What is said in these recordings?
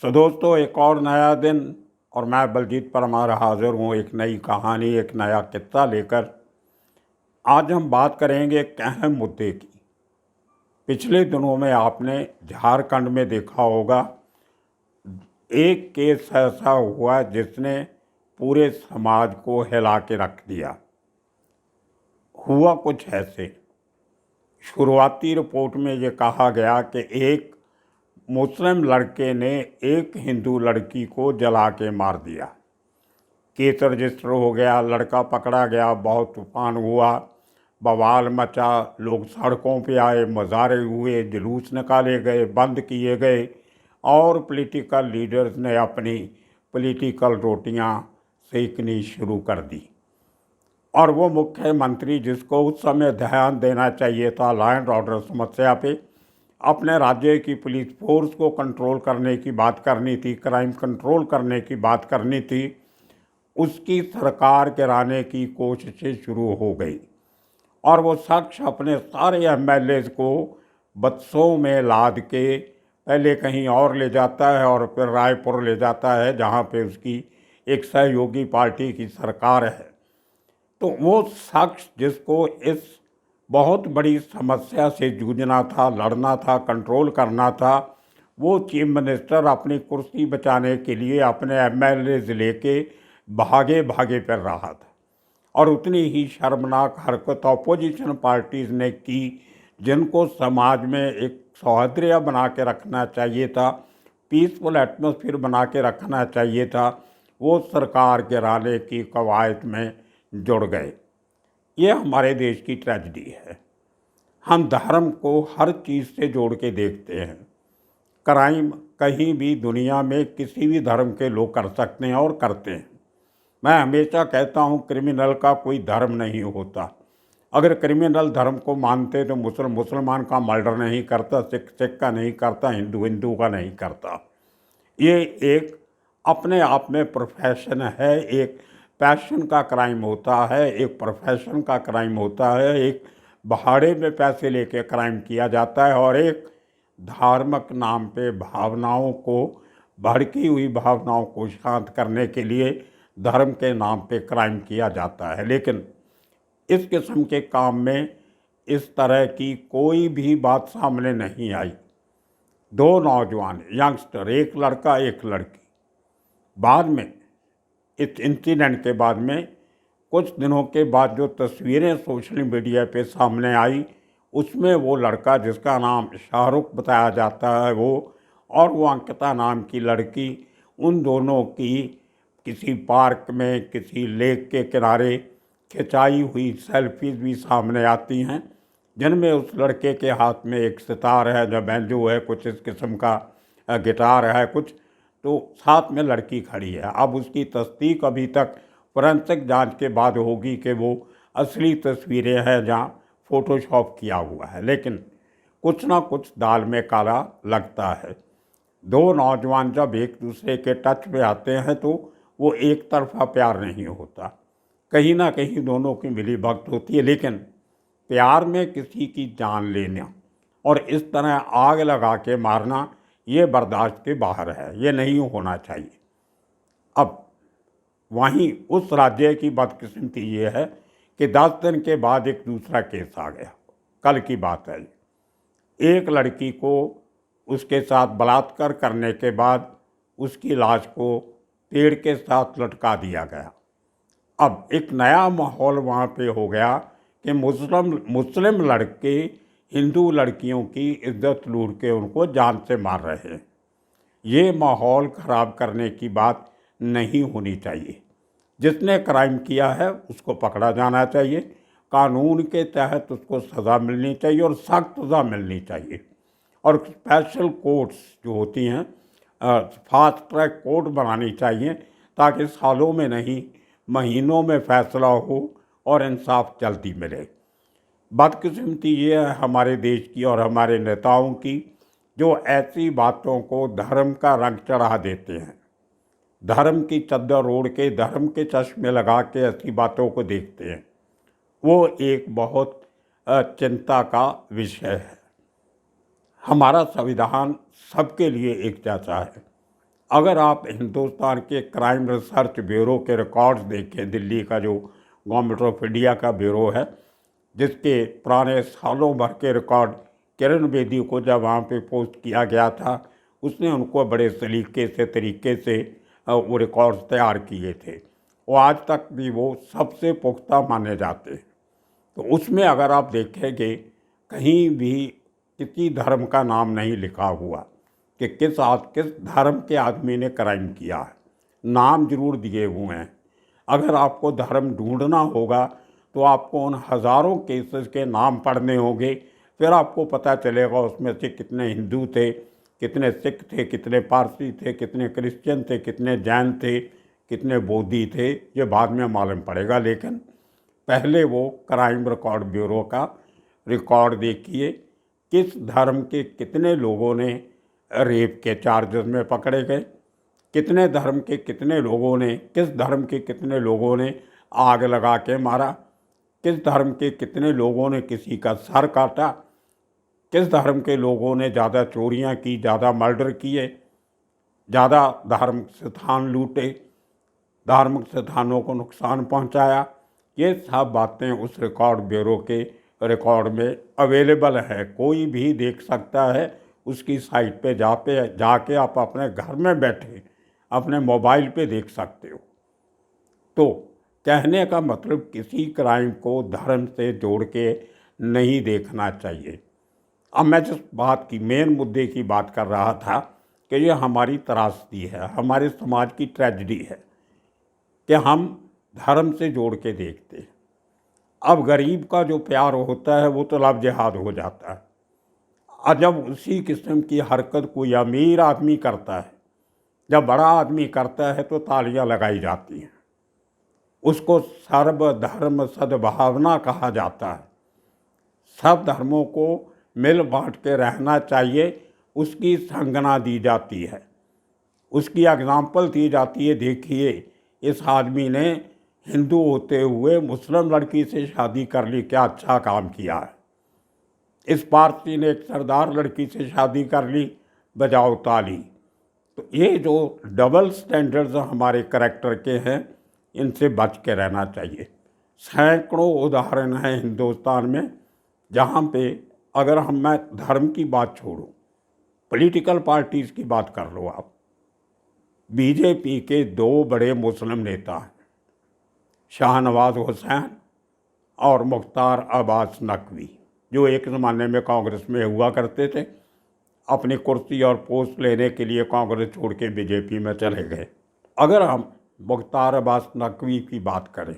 तो दोस्तों, एक और नया दिन और मैं बलजीत परमार हाजिर हूँ एक नई कहानी, एक नया किस्सा लेकर। आज हम बात करेंगे एक अहम मुद्दे की। पिछले दिनों में आपने झारखंड में देखा होगा, एक केस ऐसा हुआ जिसने पूरे समाज को हिला के रख दिया। हुआ कुछ ऐसे, शुरुआती रिपोर्ट में ये कहा गया कि एक मुस्लिम लड़के ने एक हिंदू लड़की को जला के मार दिया। केस रजिस्टर हो गया, लड़का पकड़ा गया, बहुत तूफान हुआ, बवाल मचा, लोग सड़कों पे आए, मुजाहरे हुए, जुलूस निकाले गए, बंद किए गए और पॉलिटिकल लीडर्स ने अपनी पॉलिटिकल रोटियां सेकनी शुरू कर दी। और वो मुख्यमंत्री जिसको उस समय ध्यान देना चाहिए था लॉ एंड ऑर्डर समस्या पे, अपने राज्य की पुलिस फोर्स को कंट्रोल करने की बात करनी थी, क्राइम कंट्रोल करने की बात करनी थी, उसकी सरकार गिराने की कोशिशें शुरू हो गई। और वो शख्स अपने सारे एमएलएज को बसों में लाद के पहले कहीं और ले जाता है और फिर रायपुर ले जाता है, जहाँ पे उसकी एक सहयोगी पार्टी की सरकार है। तो वो शख्स जिसको इस बहुत बड़ी समस्या से जूझना था, लड़ना था, कंट्रोल करना था, वो चीफ मिनिस्टर अपनी कुर्सी बचाने के लिए अपने एमएलए लेके भागे भागे फिर रहा था। और उतनी ही शर्मनाक हरकत अपोजिशन पार्टीज़ ने की, जिनको समाज में एक सौहार्द बना के रखना चाहिए था, पीसफुल एटमॉस्फेयर बना के रखना चाहिए था, वो सरकार गिराने की कवायद में जुड़ गए। ये हमारे देश की ट्रेजेडी है। हम धर्म को हर चीज़ से जोड़ के देखते हैं। क्राइम कहीं भी दुनिया में किसी भी धर्म के लोग कर सकते हैं और करते हैं। मैं हमेशा कहता हूँ, क्रिमिनल का कोई धर्म नहीं होता। अगर क्रिमिनल धर्म को मानते तो मुसलमान का मर्डर नहीं करता, सिख का नहीं करता, हिंदू का नहीं करता। ये एक अपने आप में प्रोफेशन है, एक पैशन का क्राइम होता है, एक प्रोफेशन का क्राइम होता है, एक भाड़े में पैसे लेके क्राइम किया जाता है, और एक धार्मिक नाम पे भावनाओं को, भड़की हुई भावनाओं को शांत करने के लिए धर्म के नाम पे क्राइम किया जाता है। लेकिन इस किस्म के काम में इस तरह की कोई भी बात सामने नहीं आई। दो नौजवान यंगस्टर, एक लड़का एक लड़की, बाद में इस इंसिडेंट के बाद में कुछ दिनों के बाद जो तस्वीरें सोशल मीडिया पे सामने आई, उसमें वो लड़का जिसका नाम शाहरुख बताया जाता है और वो अंकिता नाम की लड़की, उन दोनों की किसी पार्क में किसी लेक के किनारे खिंचाई हुई सेल्फीज भी सामने आती हैं, जिनमें उस लड़के के हाथ में एक सितार है, जो बैंजो है, कुछ इस किस्म का गिटार है कुछ, तो साथ में लड़की खड़ी है। अब उसकी तस्दीक अभी तक फोरेंसिक जांच के बाद होगी कि वो असली तस्वीरें हैं जहाँ फ़ोटोशॉप किया हुआ है, लेकिन कुछ ना कुछ दाल में काला लगता है। दो नौजवान जब एक दूसरे के टच में आते हैं तो वो एक तरफा प्यार नहीं होता, कहीं ना कहीं दोनों की मिली भगत होती है। लेकिन प्यार में किसी की जान लेना और इस तरह आग लगा के मारना, ये बर्दाश्त के बाहर है, ये नहीं होना चाहिए। अब वहीं उस राज्य की बदकिस्मती ये है कि 10 दिन के बाद एक दूसरा केस आ गया। कल की बात है, एक लड़की को उसके साथ बलात्कार करने के बाद उसकी लाश को पेड़ के साथ लटका दिया गया। अब एक नया माहौल वहाँ पे हो गया कि मुस्लिम लड़के हिंदू लड़कियों की इज्जत लूट के उनको जान से मार रहे हैं। ये माहौल ख़राब करने की बात नहीं होनी चाहिए। जिसने क्राइम किया है उसको पकड़ा जाना चाहिए, कानून के तहत उसको सज़ा मिलनी चाहिए और सख्त सज़ा मिलनी चाहिए। और स्पेशल कोर्ट्स जो होती हैं, फास्ट ट्रैक कोर्ट बनानी चाहिए, ताकि सालों में नहीं महीनों में फैसला हो और इंसाफ जल्दी मिले। बदकिस्मती ये है हमारे देश की और हमारे नेताओं की, जो ऐसी बातों को धर्म का रंग चढ़ा देते हैं, धर्म की चद्दर ओढ़ के, धर्म के चश्मे लगा के ऐसी बातों को देखते हैं। वो एक बहुत चिंता का विषय है। हमारा संविधान सबके लिए एक जैसा है। अगर आप हिंदुस्तान के क्राइम रिसर्च ब्यूरो के रिकॉर्ड्स देखें, दिल्ली का जो गवर्नमेंट ऑफ इंडिया का ब्यूरो है, जिसके पुराने सालों भर के रिकॉर्ड किरण बेदी को जब वहाँ पे पोस्ट किया गया था, उसने उनको बड़े सलीके से तरीके से वो रिकॉर्ड्स तैयार किए थे। वो आज तक भी वो सबसे पुख्ता माने जाते हैं। तो उसमें अगर आप देखेंगे, कहीं भी किसी धर्म का नाम नहीं लिखा हुआ कि किस धर्म के आदमी ने क्राइम किया है। नाम जरूर दिए हुए हैं। अगर आपको धर्म ढूंढना होगा तो आपको उन हज़ारों केसेस के नाम पढ़ने होंगे, फिर आपको पता चलेगा उसमें से कितने हिंदू थे, कितने सिख थे, कितने पारसी थे, कितने क्रिश्चियन थे, कितने जैन थे, कितने बोधी थे। ये बाद में मालूम पड़ेगा, लेकिन पहले वो क्राइम रिकॉर्ड ब्यूरो का रिकॉर्ड देखिए, किस धर्म के कितने लोगों ने रेप के चार्जेस में पकड़े गए, कितने धर्म के कितने लोगों ने, किस धर्म के कितने लोगों ने आग लगा के मारा, किस धर्म के कितने लोगों ने किसी का सर काटा, किस धर्म के लोगों ने ज़्यादा चोरियां की, ज़्यादा मर्डर किए, ज़्यादा धार्मिक स्थान लूटे, धार्मिक स्थानों को नुकसान पहुंचाया। ये सब बातें उस रिकॉर्ड ब्यूरो के रिकॉर्ड में अवेलेबल है, कोई भी देख सकता है। उसकी साइट पे जाके आप अपने घर में बैठे अपने मोबाइल पे देख सकते हो। तो कहने का मतलब, किसी क्राइम को धर्म से जोड़ के नहीं देखना चाहिए। अब मैं जिस बात की, मेन मुद्दे की बात कर रहा था कि ये हमारी त्रासदी है, हमारे समाज की ट्रेजेडी है कि हम धर्म से जोड़ के देखते हैं। अब गरीब का जो प्यार होता है वो तो लव जिहाद हो जाता है। और जब उसी किस्म की हरकत कोई अमीर आदमी करता है, जब बड़ा आदमी करता है, तो तालियां लगाई जाती हैं। उसको सर्वधर्म सद्भावना कहा जाता है। सब धर्मों को मिल बांट के रहना चाहिए, उसकी संगना दी जाती है, उसकी एग्जाम्पल दी जाती है। देखिए, इस आदमी ने हिंदू होते हुए मुस्लिम लड़की से शादी कर ली, क्या अच्छा काम किया है। इस पारसी ने एक सरदार लड़की से शादी कर ली, बजाओ ताली। तो ये जो डबल स्टैंडर्ड्स हमारे करैक्टर के हैं, इनसे बच के रहना चाहिए। सैकड़ों उदाहरण हैं हिंदुस्तान में जहाँ पे, अगर मैं धर्म की बात छोड़ूं, पॉलिटिकल पार्टीज़ की बात कर लो आप, बीजेपी के दो बड़े मुस्लिम नेता हैं, शाहनवाज हुसैन और मुख्तार अब्बास नकवी, जो एक ज़माने में कांग्रेस में हुआ करते थे। अपनी कुर्सी और पोस्ट लेने के लिए कांग्रेस छोड़ के बीजेपी में चले गए। अगर हम मुख्तार अब्बास नकवी की बात करें,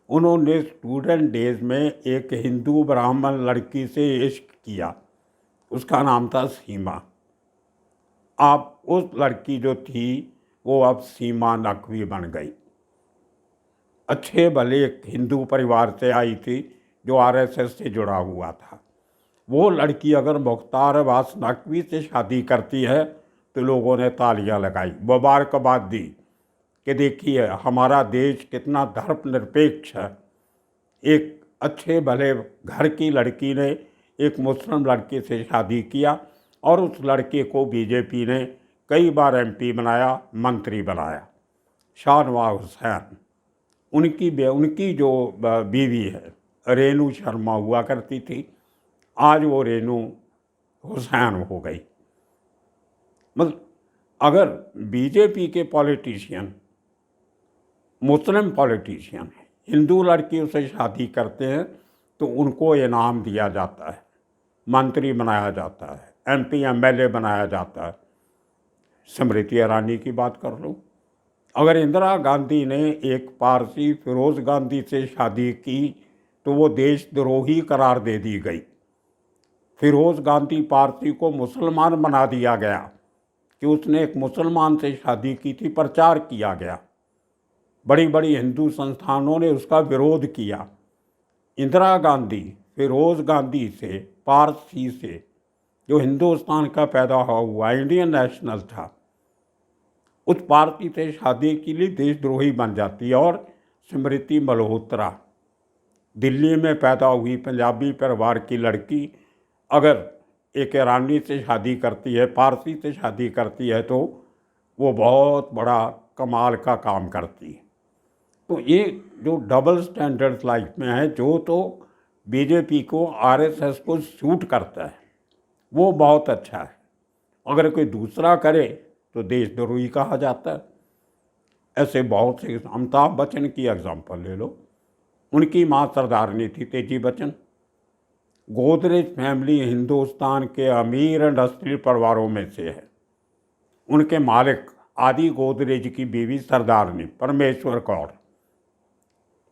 उन्होंने स्टूडेंट डेज में एक हिंदू ब्राह्मण लड़की से इश्क किया, उसका नाम था सीमा। अब उस लड़की जो थी वो अब सीमा नकवी बन गई। अच्छे भले एक हिंदू परिवार से आई थी जो आरएसएस से जुड़ा हुआ था। वो लड़की अगर मुख्तार अब्बास नकवी से शादी करती है तो लोगों ने तालियां लगाई, मुबारकबाद दी कि देखिए हमारा देश कितना धर्मनिरपेक्ष है। एक अच्छे भले घर की लड़की ने एक मुस्लिम लड़के से शादी किया और उस लड़के को बीजेपी ने कई बार एमपी बनाया, मंत्री बनाया। शाहनवाज हुसैन, उनकी जो बीवी है रेनू शर्मा हुआ करती थी, आज वो रेनू हुसैन हो गई। मतलब अगर बीजेपी के पॉलिटिशियन, मुस्लिम पॉलिटिशियन हिंदू लड़कियों से शादी करते हैं तो उनको इनाम दिया जाता है, मंत्री बनाया जाता है, एमपी एमएलए बनाया जाता है। स्मृति ईरानी की बात कर लो, अगर इंदिरा गांधी ने एक पारसी फिरोज़ गांधी से शादी की तो वो देशद्रोही करार दे दी गई। फिरोज़ गांधी पारसी को मुसलमान बना दिया गया कि उसने एक मुसलमान से शादी की थी, प्रचार किया गया। बड़ी बड़ी हिंदू संस्थानों ने उसका विरोध किया। इंदिरा गांधी फिरोज़ गांधी से, पारसी से, जो हिंदुस्तान का पैदा हुआ इंडियन नेशनल था, उस पारसी से शादी के लिए देशद्रोही बन जाती है। और स्मृति मल्होत्रा, दिल्ली में पैदा हुई पंजाबी परिवार की लड़की, अगर एक ईरानी से शादी करती है, पारसी से शादी करती है, तो वो बहुत बड़ा कमाल का काम करती है। तो ये जो डबल स्टैंडर्ड लाइफ में है, जो तो बीजेपी को, आरएसएस को सूट करता है, वो बहुत अच्छा है। अगर कोई दूसरा करे तो देशद्रोही कहा जाता है। ऐसे बहुत से, अमिताभ बच्चन की एग्जांपल ले लो, उनकी माँ सरदारनी थी तेजी बच्चन। गोदरेज फैमिली हिंदुस्तान के अमीर इंडस्ट्रियल परिवारों में से है। उनके मालिक आदि गोदरेज की बीवी सरदारनी परमेश्वर कौर।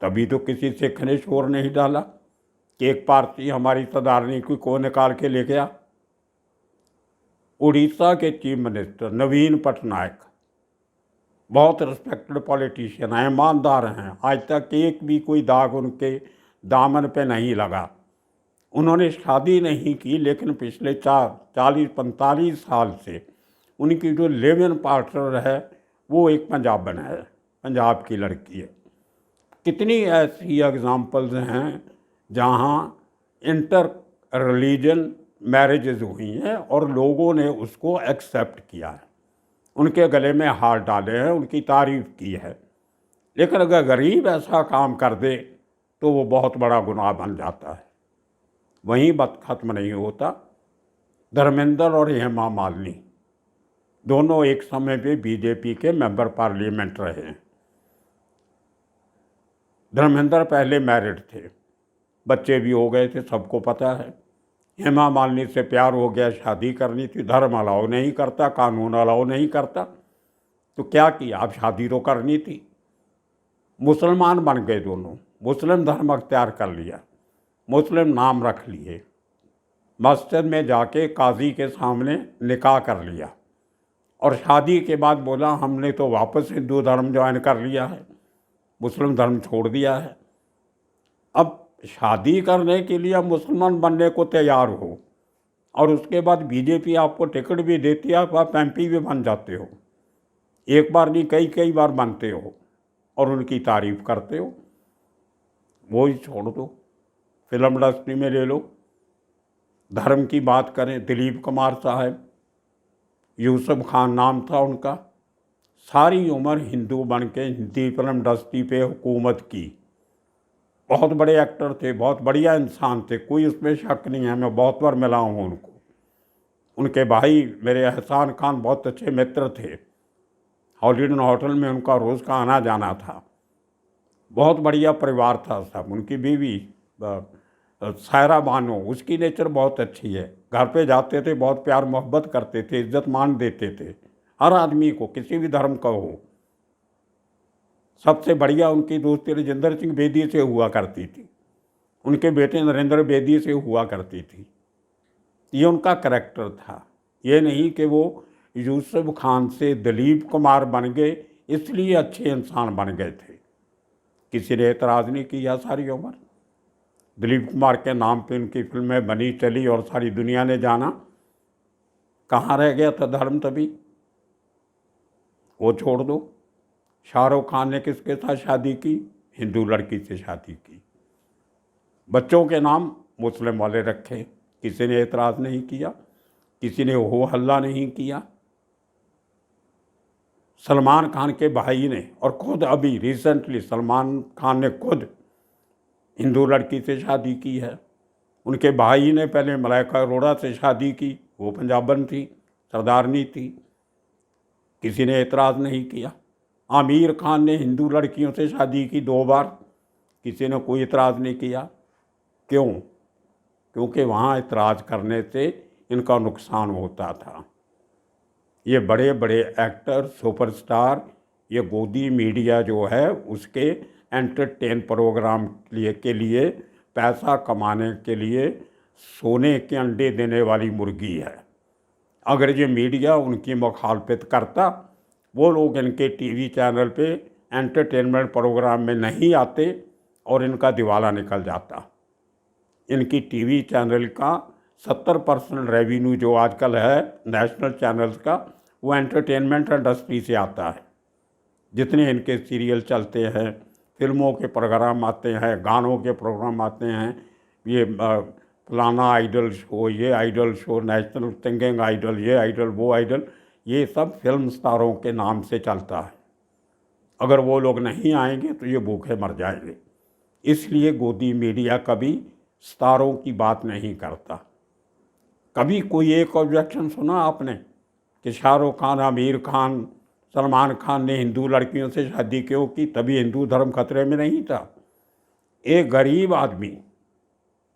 तभी तो किसी सिख ने शोर नहीं डाला कि एक पार्टी हमारी सरदारनी को निकाल के ले गया। उड़ीसा के चीफ मिनिस्टर नवीन पटनायक बहुत रिस्पेक्टेड पॉलिटिशियन हैं, ईमानदार हैं, आज तक एक भी कोई दाग उनके दामन पे नहीं लगा। उन्होंने शादी नहीं की, लेकिन पिछले 40-45 साल से उनकी जो लिव इन पार्टनर है वो एक पंजाबन है, पंजाब की लड़की है। कितनी ऐसी एग्जाम्पल्स हैं जहाँ इंटर रिलीजन मैरिजेज हुई हैं और लोगों ने उसको एक्सेप्ट किया है, उनके गले में हार डाले हैं, उनकी तारीफ़ की है। लेकिन अगर गरीब ऐसा काम कर दे तो वो बहुत बड़ा गुनाह बन जाता है। वहीं बात खत्म नहीं होता। धर्मेंद्र और हेमा मालिनी दोनों एक समय पे बीजेपी के मेंबर पार्लियामेंट रहे हैं। धर्मेंद्र पहले मैरिड थे, बच्चे भी हो गए थे, सबको पता है। हेमा मालिनी से प्यार हो गया, शादी करनी थी, धर्म अलाउ नहीं करता, कानून अलाउ नहीं करता, तो क्या किया, अब शादी तो करनी थी। मुसलमान बन गए दोनों, मुस्लिम धर्म अख्तियार कर लिया, मुस्लिम नाम रख लिए, मस्जिद में जाके काजी के सामने निकाह कर लिया और शादी के बाद बोला हमने तो वापस हिंदू धर्म ज्वाइन कर लिया है, मुस्लिम धर्म छोड़ दिया है। अब शादी करने के लिए आप मुसलमान बनने को तैयार हो और उसके बाद बीजेपी आपको टिकट भी देती है, आप एमपी भी बन जाते हो। एक बार नहीं, कई कई बार बनते हो और उनकी तारीफ करते हो। वो ही छोड़ दो। फिल्म इंडस्ट्री में ले लो, धर्म की बात करें, दिलीप कुमार साहब, यूसुफ खान नाम था उनका, सारी उम्र हिंदू बन के हिंदी फिल्म इंडस्ट्री पे हुकूमत की। बहुत बड़े एक्टर थे, बहुत बढ़िया इंसान थे, कोई उसमें शक नहीं है, मैं बहुत बार मिला हूँ उनको। उनके भाई मेरे एहसान खान बहुत अच्छे मित्र थे, हॉलीडन होटल में उनका रोज़ का आना जाना था। बहुत बढ़िया परिवार था सब। उनकी बीवी सायरा बानो, उसकी नेचर बहुत अच्छी है, घर पे जाते थे, बहुत प्यार मोहब्बत करते थे, इज्जत मान देते थे हर आदमी को, किसी भी धर्म का हो। सबसे बढ़िया उनकी दोस्ती राजेंद्र सिंह बेदी से हुआ करती थी, उनके बेटे नरेंद्र बेदी से हुआ करती थी। ये उनका करैक्टर था। ये नहीं कि वो यूसुफ खान से दिलीप कुमार बन गए इसलिए अच्छे इंसान बन गए थे। किसी ने एतराज़ नहीं किया सारी उम्र। दिलीप कुमार के नाम पे उनकी फिल्में बनी चली और सारी दुनिया ने जाना। कहाँ रह गया था धर्म तभी? वो छोड़ दो। शाहरुख खान ने किसके साथ शादी की? हिंदू लड़की से शादी की। बच्चों के नाम मुस्लिम वाले रखे, किसी ने एतराज़ नहीं किया, किसी ने हो हल्ला नहीं किया। सलमान खान के भाई ने, और खुद अभी रिसेंटली सलमान खान ने खुद हिंदू लड़की से शादी की है। उनके भाई ने पहले मलाइका अरोड़ा से शादी की, वो पंजाबन थी, सरदारनी थी, किसी ने एतराज़ नहीं किया। आमिर खान ने हिंदू लड़कियों से शादी की 2 बार, किसी ने कोई एतराज़ नहीं किया। क्यों? क्योंकि वहाँ एतराज़ करने से इनका नुकसान होता था। ये बड़े बड़े एक्टर, सुपरस्टार, ये गोदी मीडिया जो है उसके एंटरटेन प्रोग्राम के लिए पैसा कमाने के लिए सोने के अंडे देने वाली मुर्गी है। अगर ये मीडिया उनकी मुखालफत करता, वो लोग इनके टीवी चैनल पे एंटरटेनमेंट प्रोग्राम में नहीं आते और इनका दिवाला निकल जाता। इनकी टीवी चैनल का 70% रेवेन्यू जो आजकल है नेशनल चैनल्स का, वो एंटरटेनमेंट इंडस्ट्री से आता है। जितने इनके सीरियल चलते हैं, फिल्मों के प्रोग्राम आते हैं, गानों के प्रोग्राम आते हैं, ये फलाना आइडल शो, ये idol show, national singing idol, ये आइडल, वो आइडल, ये सब फिल्म स्टारों के नाम से चलता है। अगर वो लोग नहीं आएंगे तो ये भूखे मर जाएंगे। इसलिए गोदी मीडिया कभी स्टारों की बात नहीं करता। कभी कोई एक ऑब्जेक्शन सुना आपने कि शाहरुख खान, आमिर खान, सलमान खान ने हिंदू लड़कियों से शादी क्यों की? तभी हिंदू धर्म खतरे में नहीं था। एक गरीब आदमी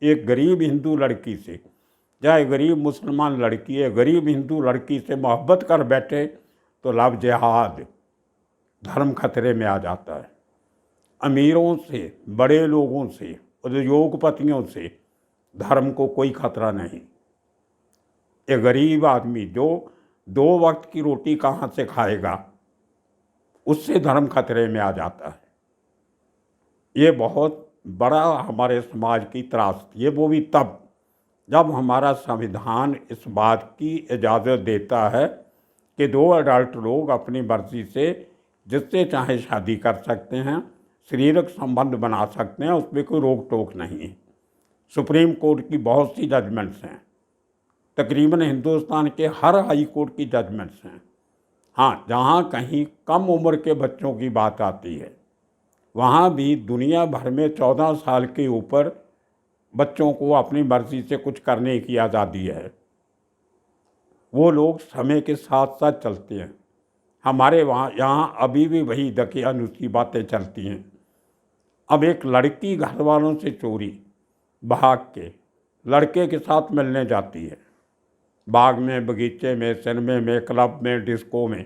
एक गरीब हिंदू लड़की से, चाहे गरीब मुसलमान लड़की है, गरीब हिंदू लड़की से मोहब्बत कर बैठे तो लव जिहाद, धर्म खतरे में आ जाता है। अमीरों से, बड़े लोगों से, उद्योगपतियों से धर्म को कोई खतरा नहीं। एक गरीब आदमी जो 2 वक्त की रोटी कहाँ से खाएगा, उससे धर्म खतरे में आ जाता है। ये बहुत बड़ा हमारे समाज की त्रासदी है। वो भी तब जब हमारा संविधान इस बात की इजाज़त देता है कि 2 अडल्ट लोग अपनी मर्जी से जिससे चाहे शादी कर सकते हैं, शारीरिक संबंध बना सकते हैं, उसमें कोई रोक टोक नहीं है। सुप्रीम कोर्ट की बहुत सी जजमेंट्स हैं, तकरीबन हिंदुस्तान के हर हाई कोर्ट की जजमेंट्स हैं। हाँ, जहाँ कहीं कम उम्र के बच्चों की बात आती है, वहाँ भी दुनिया भर में 14 साल के ऊपर बच्चों को अपनी मर्जी से कुछ करने की आज़ादी है। वो लोग समय के साथ साथ चलते हैं। हमारे यहाँ अभी भी वही दकियानुसी बातें चलती हैं। अब एक लड़की घर वालों से चोरी भाग के लड़के के साथ मिलने जाती है, बाग में, बगीचे में, सिनेमे में, क्लब में, डिस्को में,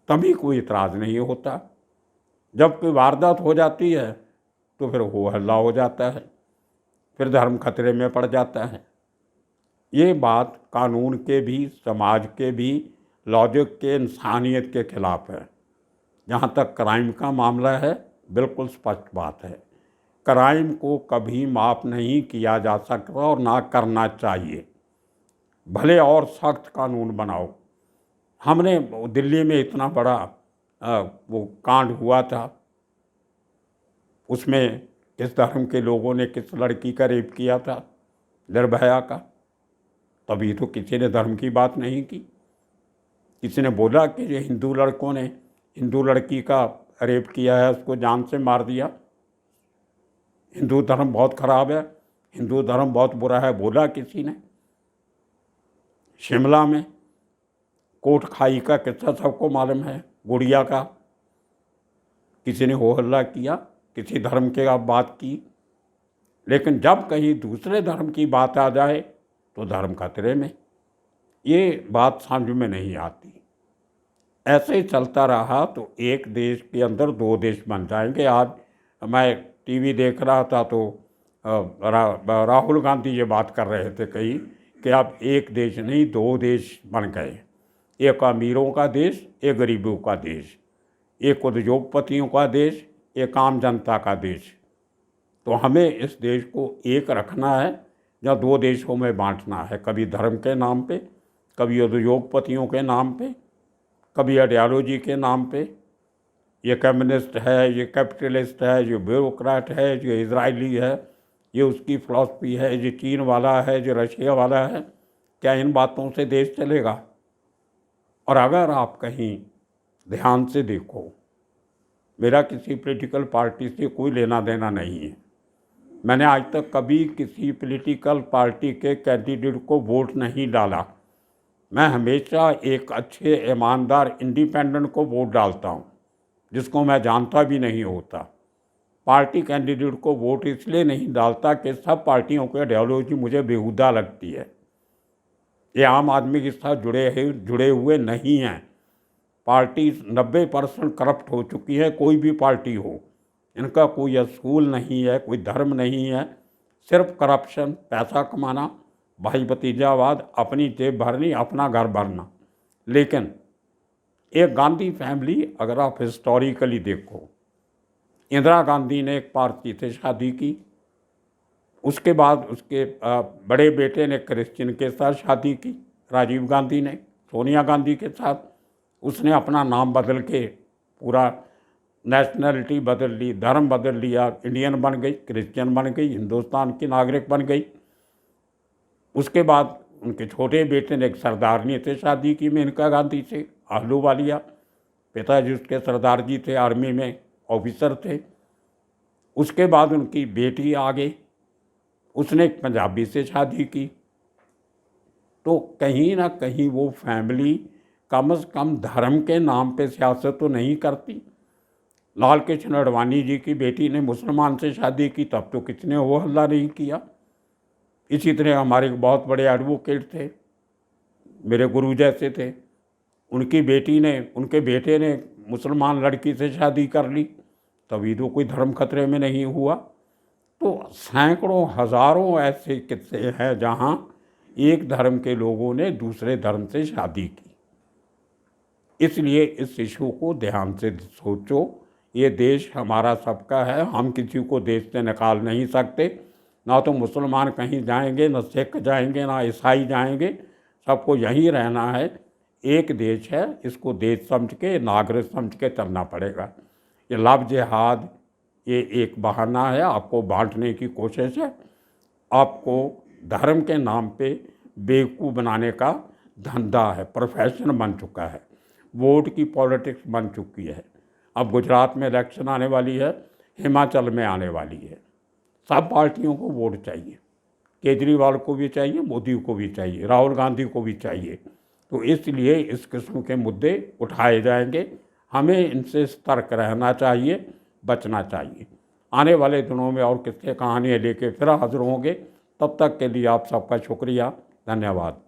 तभी कोई इतराज़ नहीं होता। जब कोई वारदात हो जाती है तो फिर हो हल्ला हो जाता है, फिर धर्म खतरे में पड़ जाता है। ये बात कानून के भी, समाज के भी, लॉजिक के, इंसानियत के खिलाफ है। जहाँ तक क्राइम का मामला है, बिल्कुल स्पष्ट बात है, क्राइम को कभी माफ़ नहीं किया जा सकता और ना करना चाहिए। भले और सख्त कानून बनाओ। हमने दिल्ली में इतना बड़ा वो कांड हुआ था, उसमें किस धर्म के लोगों ने किस लड़की का रेप किया था, निर्भया का। तभी तो किसी ने धर्म की बात नहीं की। किसी ने बोला कि ये हिंदू लड़कों ने हिंदू लड़की का रेप किया है, उसको जान से मार दिया, हिंदू धर्म बहुत ख़राब है, हिंदू धर्म बहुत बुरा है, बोला किसी ने? शिमला में कोट खाई का किस्सा सबको मालूम है, गुड़िया का। किसी ने हो हल्ला किया, किसी धर्म के आप बात की, लेकिन जब कहीं दूसरे धर्म की बात आ जाए तो धर्म खतरे में। ये बात समझ में नहीं आती। ऐसे ही चलता रहा तो एक देश के अंदर 2 देश बन जाएंगे। आज मैं टीवी देख रहा था तो राहुल गांधी ये बात कर रहे थे कहीं कि अब एक देश नहीं 2 देश बन गए। एक अमीरों का देश, एक गरीबों का देश, एक उद्योगपतियों का देश, एक आम जनता का देश। तो हमें इस देश को एक रखना है या 2 देशों में बांटना है, कभी धर्म के नाम पे, कभी उद्योगपतियों के नाम पे, कभी आइडियोलॉजी के नाम पे। ये कम्युनिस्ट है, ये कैपिटलिस्ट है, ये ब्यूरोक्रेट है, ये इजरायली है, ये उसकी फ़िलासफ़ी है, ये चीन वाला है, ये रशिया वाला है। क्या इन बातों से देश चलेगा? और अगर आप कहीं ध्यान से देखो, मेरा किसी पॉलिटिकल पार्टी से कोई लेना देना नहीं है। मैंने आज तक कभी किसी पॉलिटिकल पार्टी के कैंडिडेट को वोट नहीं डाला। मैं हमेशा एक अच्छे, ईमानदार, इंडिपेंडेंट को वोट डालता हूँ, जिसको मैं जानता भी नहीं होता। पार्टी कैंडिडेट को वोट इसलिए नहीं डालता कि सब पार्टियों की आइडियोलॉजी मुझे बेहुदा लगती है। ये आम आदमी के साथ जुड़े हुए नहीं हैं। पार्टी 90% करप्ट हो चुकी है, कोई भी पार्टी हो। इनका कोई असूल नहीं है, कोई धर्म नहीं है, सिर्फ करप्शन, पैसा कमाना, भाई भतीजावाद, अपनी जेब भरनी, अपना घर भरना। लेकिन एक गांधी फैमिली, अगर आप हिस्टोरिकली देखो, इंदिरा गांधी ने एक पारसी से शादी की, उसके बाद उसके बड़े बेटे ने क्रिश्चियन के साथ शादी की, राजीव गांधी ने सोनिया गांधी के साथ। उसने अपना नाम बदल के पूरा नेशनलिटी बदल ली, धर्म बदल लिया, इंडियन बन गई, क्रिश्चियन बन गई, हिंदुस्तान की नागरिक बन गई। उसके बाद उनके छोटे बेटे ने एक सरदारनी से शादी की मेनका गांधी से, आहलूवालिया। पिताजी उसके सरदार जी थे, आर्मी में ऑफिसर थे। उसके बाद उनकी बेटी आ गई, उसने एक पंजाबी से शादी की। तो कहीं ना कहीं वो फैमिली कम से कम धर्म के नाम पे सियासत तो नहीं करती। लाल कृष्ण आडवाणी जी की बेटी ने मुसलमान से शादी की, तब तो किसी ने वो हल्ला नहीं किया। इसी तरह हमारे बहुत बड़े एडवोकेट थे, मेरे गुरु जैसे थे, उनकी बेटी ने, उनके बेटे ने मुसलमान लड़की से शादी कर ली, तभी तो कोई धर्म खतरे में नहीं हुआ। तो सैकड़ों हजारों ऐसे किस्से हैं जहाँ एक धर्म के लोगों ने दूसरे धर्म से शादी की। इसलिए इस इशू को ध्यान से सोचो। ये देश हमारा सबका है, हम किसी को देश से निकाल नहीं सकते। ना तो मुसलमान कहीं जाएंगे, ना सिख जाएंगे, ना ईसाई जाएंगे, सबको यहीं रहना है। एक देश है, इसको देश समझ के, नागरिक समझ के चलना पड़ेगा। ये लव जिहाद ये एक बहाना है, आपको बांटने की कोशिश है, आपको धर्म के नाम पे बेवकूफ़ बनाने का धंधा है, प्रोफेशन बन चुका है, वोट की पॉलिटिक्स बन चुकी है। अब गुजरात में इलेक्शन आने वाली है, हिमाचल में आने वाली है, सब पार्टियों को वोट चाहिए, केजरीवाल को भी चाहिए, मोदी को भी चाहिए, राहुल गांधी को भी चाहिए। तो इसलिए इस किस्म के मुद्दे उठाए जाएंगे, हमें इनसे सतर्क रहना चाहिए, बचना चाहिए। आने वाले दिनों में और किस्से कहानियाँ लेके फिर हाजिर होंगे। तब तक के लिए आप सबका शुक्रिया, धन्यवाद।